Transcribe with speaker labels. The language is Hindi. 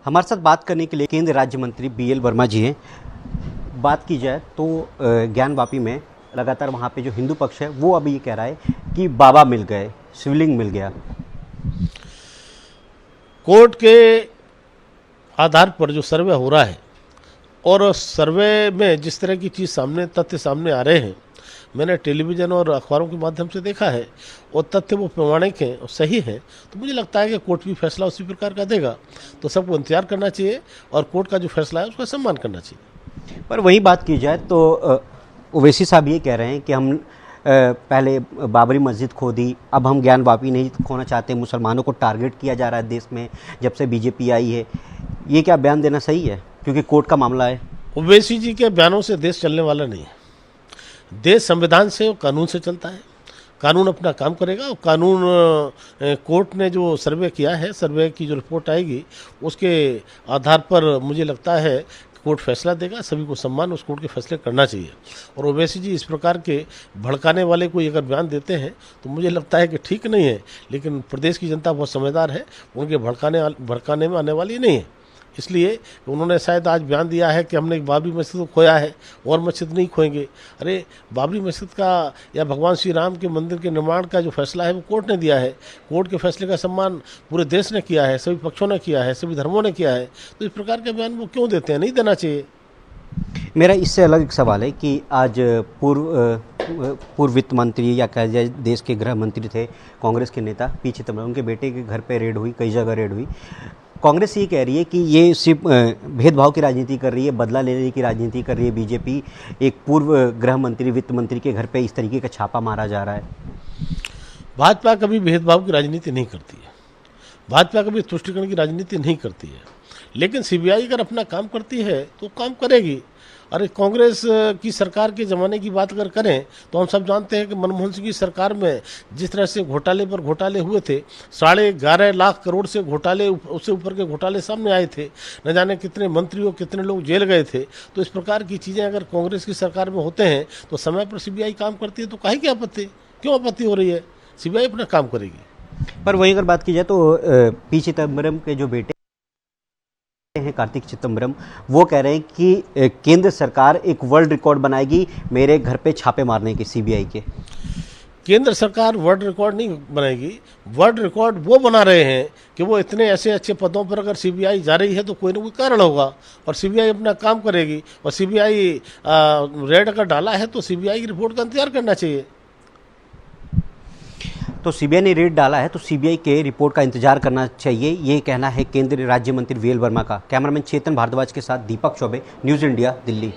Speaker 1: हमारे साथ बात करने के लिए केंद्रीय राज्य मंत्री BL वर्मा जी हैं। बात की जाए तो ज्ञानवापी में लगातार वहाँ पे जो हिंदू पक्ष है वो अभी ये कह रहा है कि बाबा मिल गए, शिवलिंग मिल गया।
Speaker 2: कोर्ट के आधार पर जो सर्वे हो रहा है और सर्वे में जिस तरह की चीज़ तथ्य सामने आ रहे हैं, मैंने टेलीविज़न और अखबारों के माध्यम से देखा है और तथ्य वो प्रमाणिक हैं और सही हैं, तो मुझे लगता है कि कोर्ट भी फैसला उसी प्रकार का देगा। तो सबको इंतजार करना चाहिए और कोर्ट का जो फैसला है उसका सम्मान करना चाहिए।
Speaker 1: पर वही बात की जाए तो ओवैसी साहब ये कह रहे हैं कि हम पहले बाबरी मस्जिद खो दी, अब हम ज्ञानवापी नहीं खोना चाहते। मुसलमानों को टारगेट किया जा रहा है देश में जब से बीजेपी आई है। ये क्या बयान देना सही है, क्योंकि कोर्ट का मामला है?
Speaker 2: ओवैसी जी के बयानों से देश चलने वाला नहीं है। देश संविधान से और कानून से चलता है। कानून अपना काम करेगा और कानून कोर्ट ने जो सर्वे किया है, सर्वे की जो रिपोर्ट आएगी उसके आधार पर मुझे लगता है कोर्ट फैसला देगा। सभी को सम्मान उस कोर्ट के फैसले करना चाहिए। और ओवैसी जी इस प्रकार के भड़काने वाले कोई अगर बयान देते हैं तो मुझे लगता है कि ठीक नहीं है, लेकिन प्रदेश की जनता बहुत समझदार है, उनके भड़काने में आने वाली नहीं है। इसलिए उन्होंने शायद आज बयान दिया है कि हमने बाबरी मस्जिद को खोया है और मस्जिद नहीं खोएंगे। अरे बाबरी मस्जिद का या भगवान श्री राम के मंदिर के निर्माण का जो फैसला है वो कोर्ट ने दिया है। कोर्ट के फैसले का सम्मान पूरे देश ने किया है, सभी पक्षों ने किया है, सभी धर्मों ने किया है। तो इस प्रकार के बयान वो क्यों देते हैं? नहीं देना चाहिए।
Speaker 1: मेरा इससे अलग एक सवाल है कि आज पूर्व वित्त मंत्री या कहा जाए देश के गृह मंत्री थे कांग्रेस के नेता पी चिदम्बरम, उनके बेटे के घर पे रेड हुई, कई जगह रेड हुई। कांग्रेस ये कह रही है कि ये सिर्फ भेदभाव की राजनीति कर रही है, बदला लेने की राजनीति कर रही है बीजेपी। एक पूर्व गृह मंत्री, वित्त मंत्री के घर पे इस तरीके का छापा मारा जा रहा है।
Speaker 2: भाजपा कभी भेदभाव की राजनीति नहीं करती है, भाजपा कभी तुष्टीकरण की राजनीति नहीं करती है। लेकिन सीबीआई अगर अपना काम करती है तो काम करेगी। अरे कांग्रेस की सरकार के ज़माने की बात अगर करें तो हम सब जानते हैं कि मनमोहन सिंह की सरकार में जिस तरह से घोटाले पर घोटाले हुए थे, 11.5 लाख करोड़ से घोटाले, उससे ऊपर के घोटाले सामने आए थे, न जाने कितने मंत्रियों कितने लोग जेल गए थे। तो इस प्रकार की चीज़ें अगर कांग्रेस की सरकार में होते हैं तो समय पर सीबीआई काम करती है, तो काहे की आपत्ति, क्यों आपत्ति हो रही है? सीबीआई अपना काम करेगी।
Speaker 1: पर वही अगर बात की जाए तो पी चिदम्बरम के जो बेटे हैं कार्तिक चिदम्बरम, वो कह रहे हैं कि केंद्र सरकार एक वर्ल्ड रिकॉर्ड बनाएगी मेरे घर पे छापे मारने की, सीबीआई के।
Speaker 2: केंद्र सरकार वर्ल्ड रिकॉर्ड नहीं बनाएगी। वर्ल्ड रिकॉर्ड वो बना रहे हैं कि वो इतने ऐसे अच्छे पदों पर अगर सीबीआई जा रही है तो कोई ना कोई कारण होगा और सीबीआई अपना काम करेगी। और सीबीआई रेड अगर डाला है तो सीबीआई की रिपोर्ट का इंतजार करना चाहिए।
Speaker 1: तो सीबीआई ने रेड डाला है तो सीबीआई के रिपोर्ट का इंतजार करना चाहिए, ये कहना है केंद्रीय राज्य मंत्री VL वर्मा का। कैमरामैन चेतन भारद्वाज के साथ दीपक चौबे, न्यूज़ इंडिया, दिल्ली।